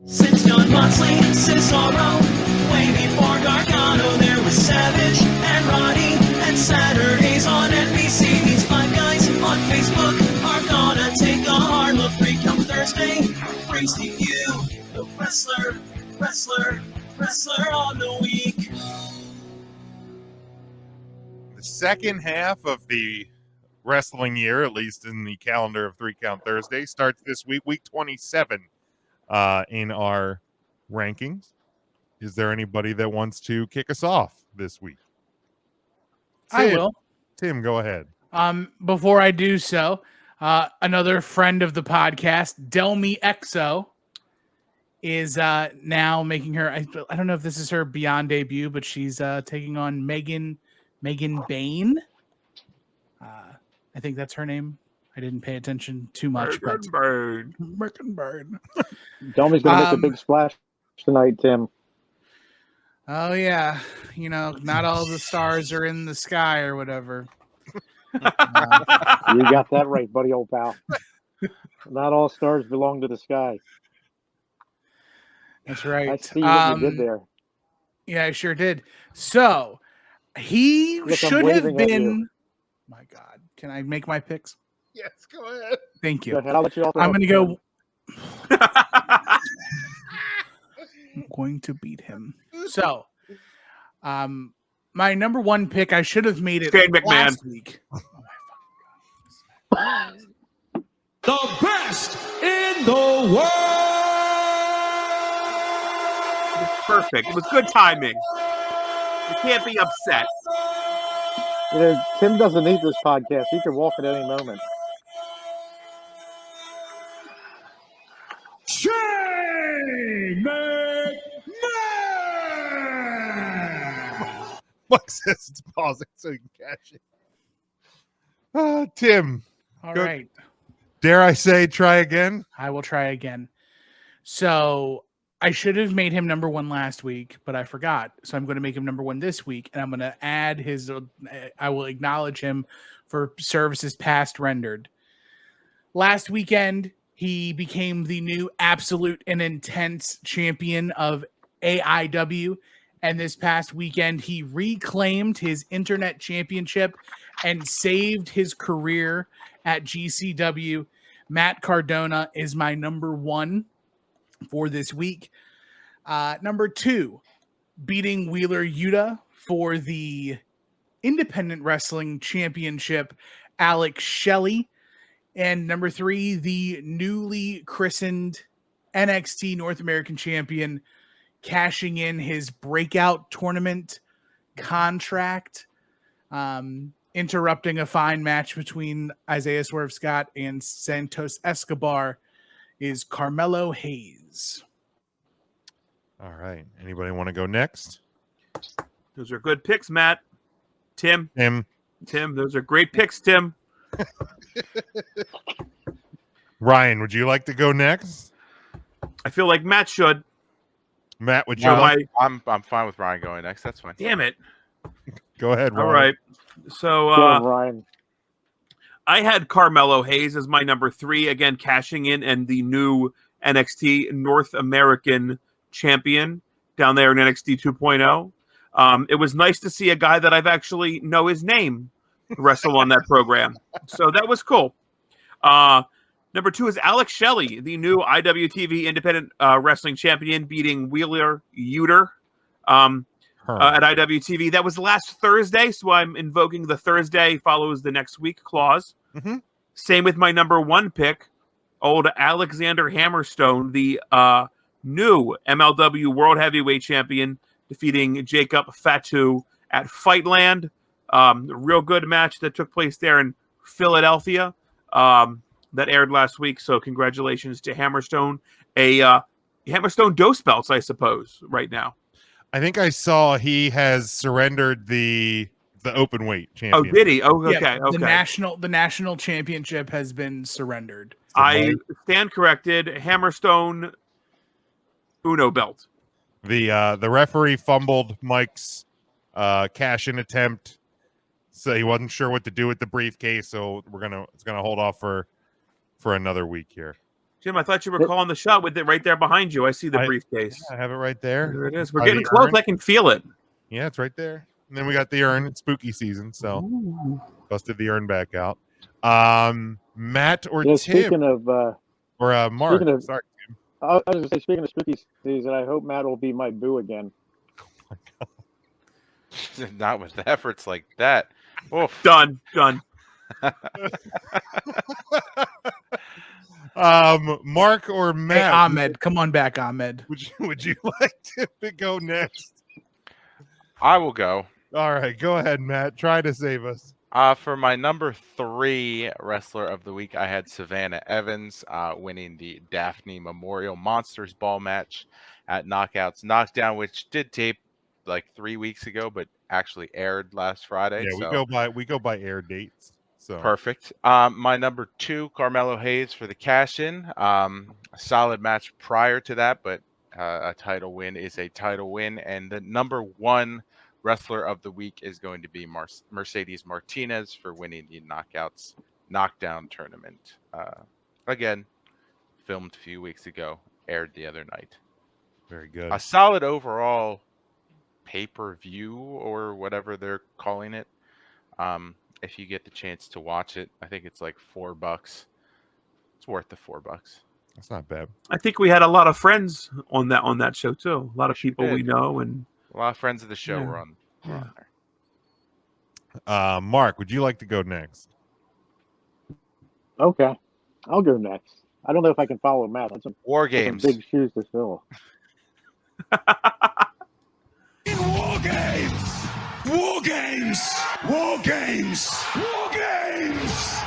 Since John Moxley, Cesaro, way before Gargano, there was Savage and Roddy, and Saturdays on NBC. These five guys on Facebook are gonna take a hard look. Come Thursday brings to you the wrestler on the week. The second half of the wrestling year, at least in the calendar of 3 Count Thursday, starts this week, week 27 in our rankings. Is there anybody that wants to kick us off this week? I will. Tim, go ahead. Before I do so, another friend of the podcast, Delmi Exo, is now making her. I don't know if this is her Beyond debut, but she's taking on Megan Bain. I think that's her name. I didn't pay attention too much. Megan Bain. Delmi's going to make a big splash tonight, Tim. Oh yeah, not all the stars are in the sky or whatever. You got that right, buddy, old pal. Not all stars belong to the sky. That's right. I see what you did there. Yeah, I sure did. So he should have been. My God, can I make my picks? Yes, go ahead. Thank you. Go ahead. I'll let you off. I'm going to go. I'm going to beat him. So, my number one pick, I should have made it last week. Oh my fucking God. The best in the world. Perfect. It was good timing. You can't be upset. Tim doesn't need this podcast. He can walk at any moment. Shane McMahon. Mike says it's pausing so you can catch it. Tim. All right. Dare I say try again? I will try again. So I should have made him number one last week, but I forgot. So I'm going to make him number one this week, and I'm going to add I will acknowledge him for services past rendered. Last weekend, he became the new absolute and intense champion of AIW. And this past weekend, he reclaimed his internet championship and saved his career at GCW. Matt Cardona is my number one for this week. Number two, beating Wheeler Yuta for the Independent Wrestling Championship, Alex Shelley. And number three, the newly christened NXT North American Champion, cashing in his breakout tournament contract, interrupting a fine match between Isaiah Swerve Scott and Santos Escobar, is Carmelo Hayes. All right. Anybody want to go next? Those are good picks, Matt. Tim, those are great picks, Tim. Ryan, would you like to go next? I feel like Matt should. Matt, would you I'm fine with Ryan going next. That's fine. Damn it. Go ahead, Ryan. All right. So Ryan. I had Carmelo Hayes as my number three, again, cashing in and the new NXT North American champion down there in NXT 2.0. It was nice to see a guy that I've actually know his name wrestle on that program. So that was cool. Number two is Alex Shelley, the new IWTV Independent Wrestling Champion, beating Wheeler Yuta at IWTV. That was last Thursday, so I'm invoking the Thursday follows the next week clause. Mm-hmm. Same with my number one pick, old Alexander Hammerstone, the new MLW World Heavyweight Champion, defeating Jacob Fatu at Fightland. Real good match that took place there in Philadelphia. That aired last week, so congratulations to Hammerstone. Hammerstone dose belts, I suppose, right now. I think I saw he has surrendered the open weight champion. Oh, did he? Oh, okay. Yeah, okay. The national championship has been surrendered. I stand corrected. Hammerstone Uno belt. The referee fumbled Mike's cash-in attempt, so he wasn't sure what to do with the briefcase. So it's gonna hold off for another week here. Jim, I thought you were calling the shot with it right there behind you. I see the briefcase. I have it right there. There it is. We're By getting the close. urn. I can feel it. Yeah, it's right there. And then we got the urn. It's spooky season, so busted the urn back out. Matt or Yeah, Tim speaking of or Mark. speaking of- Sorry. I was going to say, speaking of spooky season, I hope Matt will be my boo again. Not with efforts like that. Oof. Done. Mark or Hey, Matt. Ahmed, come on back, Ahmed. Would you like to go next? I will go. All right, go ahead, Matt. Try to save us. For my number 3 wrestler of the week, I had Savannah Evans winning the Daphne Memorial Monsters Ball match at Knockouts Knockdown, which did tape like 3 weeks ago, but actually aired last Friday. Yeah, so we go by air dates. So perfect. My number 2, Carmelo Hayes for the cash-in. A solid match prior to that, but a title win is a title win. And the number 1 wrestler of the week is going to be Mercedes Martinez for winning the Knockdown tournament. Again, filmed a few weeks ago, aired the other night. very good. A solid overall pay-per-view or whatever they're calling it. If you get the chance to watch it, I think it's like $4. It's worth the $4. That's not bad. I think we had a lot of friends on that show too. A lot of people did. we know, and A lot of friends of the show Yeah. were on there. Mark, would you like to go next? Okay, I'll go next. I don't know if I can follow Matt. That's some War Games. big shoes to fill. War games! War games! War games! War games!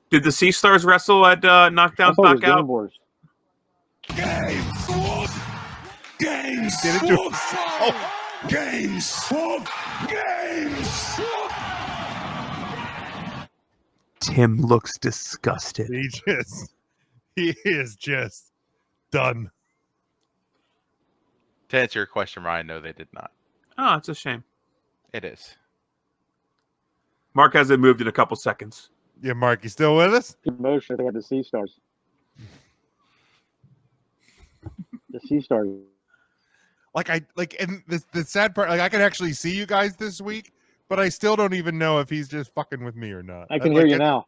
did the Sea Stars wrestle at Knockdowns I thought it was Game Knockout? Wars. Games! War games! Did it do War games! War games! Tim looks disgusted. He is just done. To answer your question, Ryan, no, they did not. Oh, it's a shame. It is. Mark hasn't moved in a couple seconds. Yeah, Mark, you still with us? Emotion. They had the Sea Stars. The Sea Stars. And the sad part, like I can actually see you guys this week, but I still don't even know if he's just fucking with me or not. I can hear you now.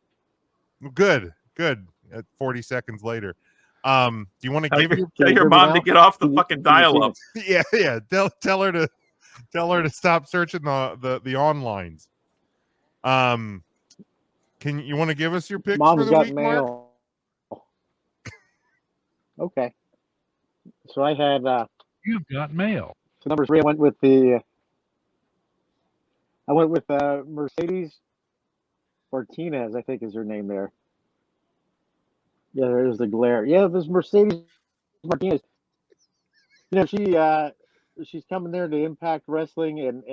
Good. At 40 seconds later. Do you want to Tell give it? your mom to get off the fucking dial-up. Yeah. Tell her to stop searching the onlines. Can you want to give us your picks for Mom's the got week, Mark? mail. Okay. So I had You've got mail. so number 3. I went with Mercedes Martinez, I think is her name there. Yeah, there's the glare. Yeah, this Mercedes Martinez. You know, she's coming there to Impact Wrestling, and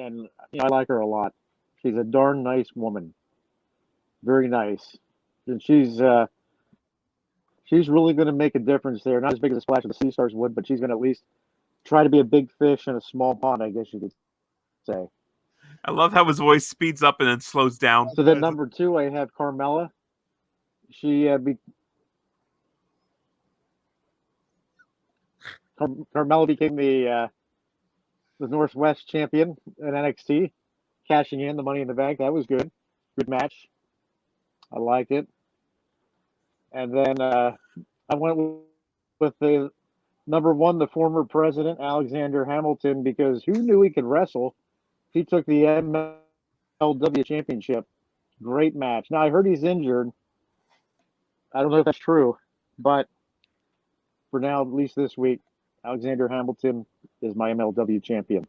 you know, I like her a lot. She's a darn nice woman. Very nice. And she's really going to make a difference there. Not as big as a splash as the Sea Stars would, but she's going to at least try to be a big fish in a small pond, I guess you could say. I love how his voice speeds up and then slows down. So then number 2, I have Carmella. Carmella became the Northwest champion in NXT, cashing in the Money in the Bank. That was good. Good match. I liked it. And then I went with the number 1, the former president, Alexander Hamilton, because who knew he could wrestle? He took the MLW championship. Great match. Now, I heard he's injured. I don't know if that's true, but for now, at least this week, Alexander Hamilton is my MLW champion.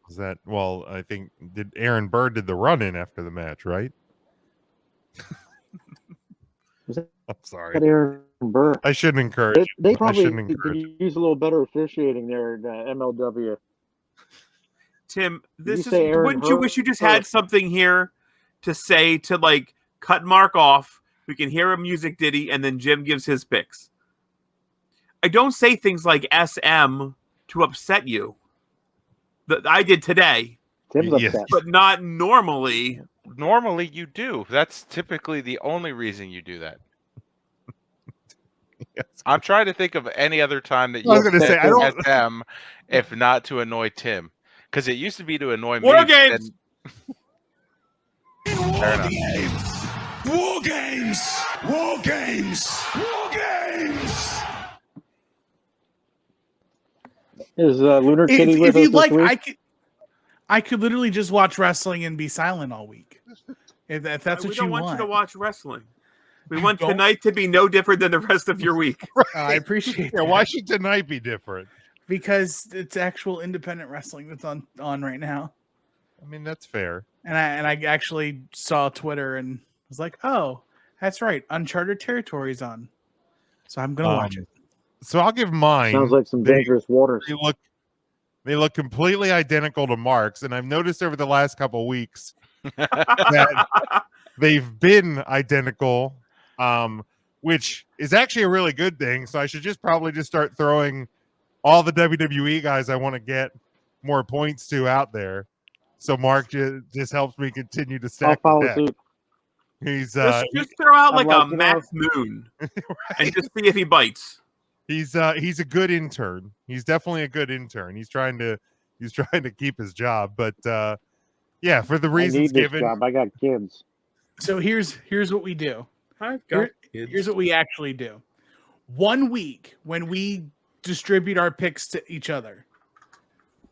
Is that I think Aaron Bird did the run-in after the match, right? Was that I'm sorry. Aaron Burr? I shouldn't encourage it. They I probably shouldn't encourage could use a little better officiating there at MLW. Tim, this You is say Aaron wouldn't you Burr? wish you just had something here to say to like cut Mark off? We can hear a music ditty and then Jim gives his picks. I don't say things like SM to upset you. That I did today, Tim's Yes. upset. but not normally. Normally you do. That's typically the only reason you do that. Yes. I'm trying to think of any other time that I was you gonna said say, I don't- SM, if not to annoy Tim, because it used to be to annoy me. War but games! Fair enough. War games! War games! War games! Is Lunar Kitty If with us you'd this like, week? I could literally just watch wrestling and be silent all week. If that's We what don't you want want. you to watch wrestling. We want Don't- tonight to be no different than the rest of your week. I appreciate Yeah, that. why should tonight be different? Because it's actual independent wrestling that's on right now. I mean, that's fair. And I actually saw Twitter and was like, oh, that's right, Uncharted Territory's on. So I'm gonna watch it. So I'll give mine. Sounds like some dangerous waters. They look completely identical to Mark's, and I've noticed over the last couple weeks that they've been identical, which is actually a really good thing. So I should probably start throwing all the WWE guys I want to get more points to out there. So Mark just helps me continue to I'll stack the follow deck. suit. He's Just throw out I'm like a like, you know- Max Moon and just see if he bites. he's a good intern. He's definitely a good intern. He's trying to keep his job, but yeah, for the I reasons need this given, job. I got kids. So here's what we do. I've Here's what we actually do. 1 week when we distribute our picks to each other.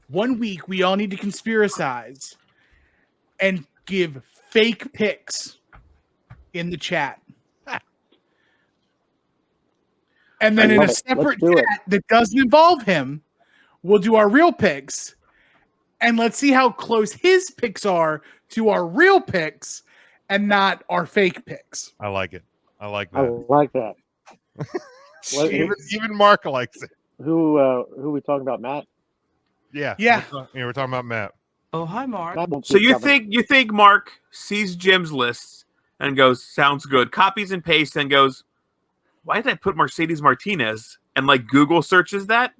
1 week we all need to conspiracize and give fake picks in the chat. And then I in a love it. Let's separate do it. chat that doesn't involve him, we'll do our real picks. And let's see how close his picks are to our real picks and not our fake picks. I like it. I like I that. like that. What- Even Mark likes it. who we talking about, Matt? Yeah. Yeah. We're talking about Matt. Oh, hi, Mark. Matt won't So keep coming. you think Mark sees Jim's list and goes, sounds good, copies and pastes and goes, why did I put Mercedes Martinez? And like Google searches that?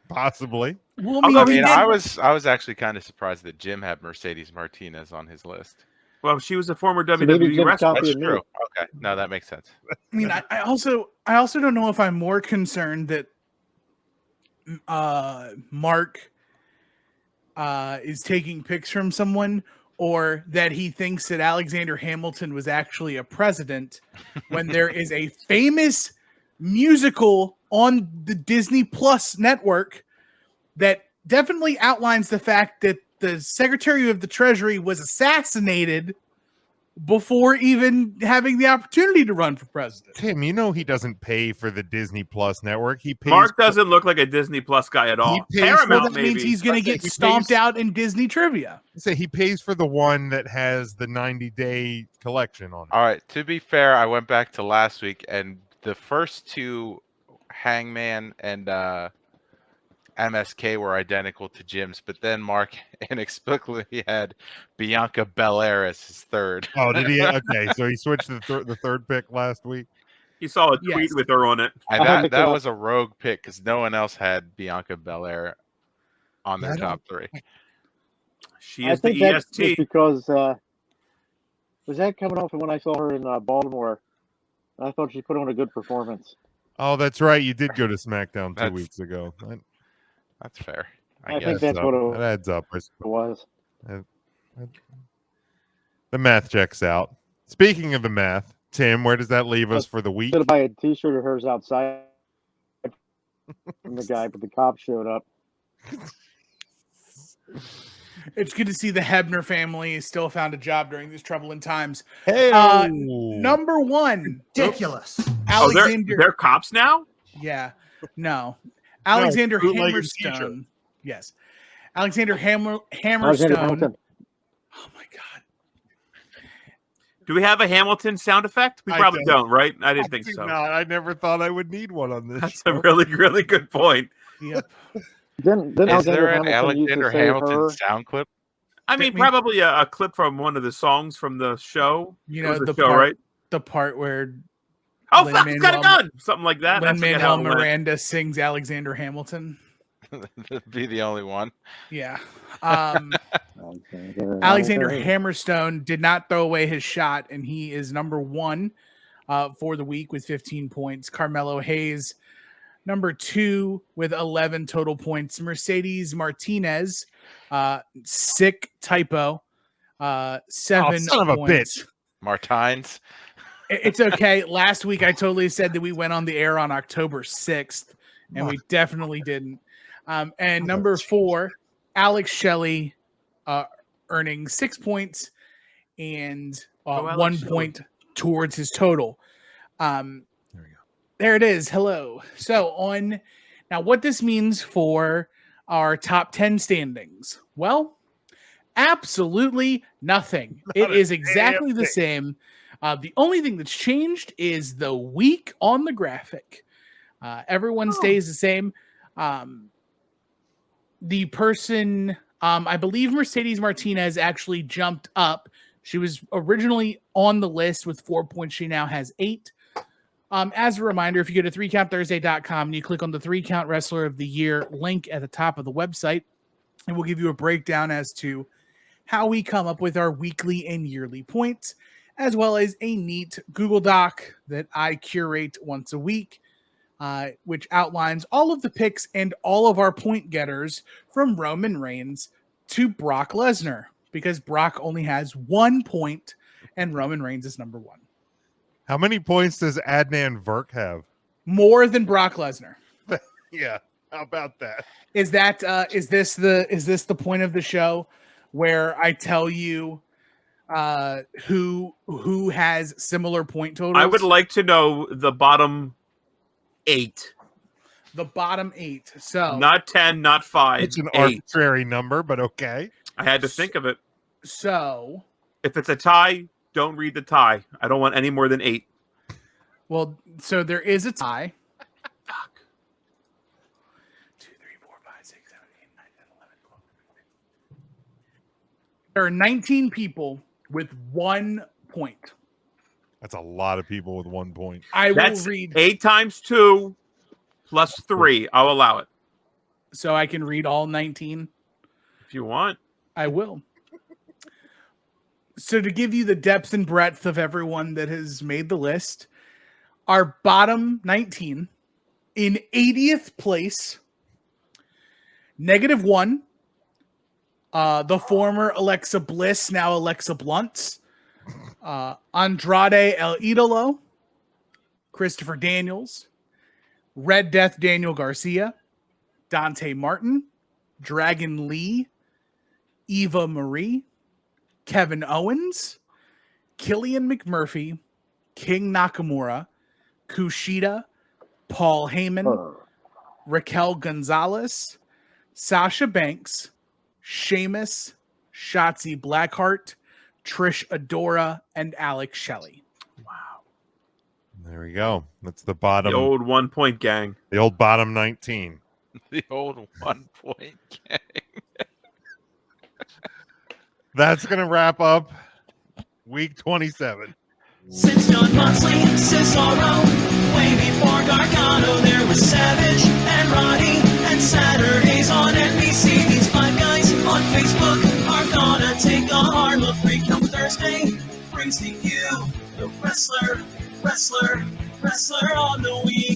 Possibly. Well, Although I he mean, did- I was actually kind of surprised that Jim had Mercedes Martinez on his list. Well, she was a former maybe WWE Jim's wrestler. copy- That's me. true. Okay, no, that makes sense. I mean, I also don't know if I'm more concerned that Mark is taking picks from someone, or that he thinks that Alexander Hamilton was actually a president when there is a famous musical on the Disney Plus network that definitely outlines the fact that the Secretary of the Treasury was assassinated before even having the opportunity to run for president. Tim, you know he doesn't pay for the Disney Plus network. He pays. Mark doesn't look like a Disney Plus guy at all. He pays- Well, Paramount, that maybe. means he's going to get He stomped pays- out in Disney trivia. Say he pays for the one that has the 90-day collection on it. All right. To be fair, I went back to last week, and the first two, Hangman and MSK, were identical to Jim's, but then Mark inexplicably had Bianca Belair as his third. Oh, did he? Okay, so he switched the third pick last week. He saw a tweet Yes. with her on it. And I that picked it that up. was a rogue pick because no one else had Bianca Belair on their I don't- top three. She I is the think that's just EST. because was that coming off of when I saw her in Baltimore? I thought she put on a good performance. Oh, that's right. You did go to SmackDown 2 That's- weeks ago. That's fair. I guess. think that's what That it adds up. was. The math checks out. Speaking of the math, Tim, where does that leave us for the week? Should have buy a T-shirt of hers outside from the guy, but the cops showed up. It's good to see the Hebner family still found a job during these troubling times. Hey, Number one, Ridiculous. Oh, Alexander. they're cops now? Yeah, no, Alexander bootleg and Hammerstone. Yes, Alexander Alexander Hammerstone. Hamilton. Oh my God. Do we have a Hamilton sound effect? We I probably don't. don't, right? I didn't think do so. not. I never thought I would need one on this. That's show. a really, really good point. Yep. Didn't Is there Alexander an Hamilton used Alexander to say Hamilton her? sound clip? I mean, Me- probably a clip from one of the songs from the show. You It know was a the show, part, right? the part where Oh, Lin fuck, it's got a Manuel- gun! Something like that. I Lin forget how Manuel it went. Miranda sings Alexander Hamilton. That'd be the only one. Yeah. Alexander Hammerstone did not throw away his shot, and he is number one. for the week with 15 points. Carmelo Hayes, number 2 with 11 total points. Mercedes Martinez, sick typo, 7 son of a points. bitch. Martines. It's okay. Last week I totally said that we went on the air on October 6th, and we definitely didn't. And number 4, Alex Shelley, earning 6 points and 1 point towards his total. There we go. There it is. Hello. So now what this means for our top 10 standings. Well, absolutely nothing. It is exactly the same. The only thing that's changed is the week on the graphic. Everyone stays the same. The person, I believe Mercedes Martinez actually jumped up. She was originally on the list with 4 points. She now has 8. As a reminder, if you go to 3countthursday.com and you click on the 3-Count Wrestler of the Year link at the top of the website, it will give you a breakdown as to how we come up with our weekly and yearly points, as well as a neat Google Doc that I curate once a week, which outlines all of the picks and all of our point getters from Roman Reigns to Brock Lesnar, because Brock only has 1 point and Roman Reigns is number 1. How many points does Adnan Virk have? More than Brock Lesnar. Yeah. How about that? Is this the point of the show where I tell you who has similar point totals? I would like to know the bottom 8. The bottom 8. So Not 10, not 5. It's an 8. arbitrary number, but okay. I had to think of it. So If it's a tie, don't read the tie. I don't want any more than 8. well, so there is a tie. Fuck. 2, 3, 4, 5, 6, 7, 8, 9, 10, 11, 12, 13. There are 19 people with 1 point. That's a lot of people with 1 point. I will That's read 8 times 2 plus 3. I'll allow it. so I can read all 19. If you want. I will. So to give you the depth and breadth of everyone that has made the list, our bottom 19 in 80th place, -1, the former Alexa Bliss, now Alexa Bluntz, Andrade El Idolo, Christopher Daniels, Red Death Daniel Garcia, Dante Martin, Dragon Lee, Eva Marie, Kevin Owens, Killian McMurphy, King Nakamura, Kushida, Paul Heyman, Raquel Gonzalez, Sasha Banks, Sheamus, Shotzi Blackheart, Trish Adora, and Alex Shelley. Wow. There we go. That's the bottom. The old 1 point gang. The old bottom 19. The old 1 point gang. That's going to wrap up week 27. Since John Moxley, Cesaro, way before Gargano, there was Savage and Roddy, and Saturdays on NBC. These 5 guys on Facebook are gonna take a hard look. 3 Count Thursday brings to you the wrestler on the week.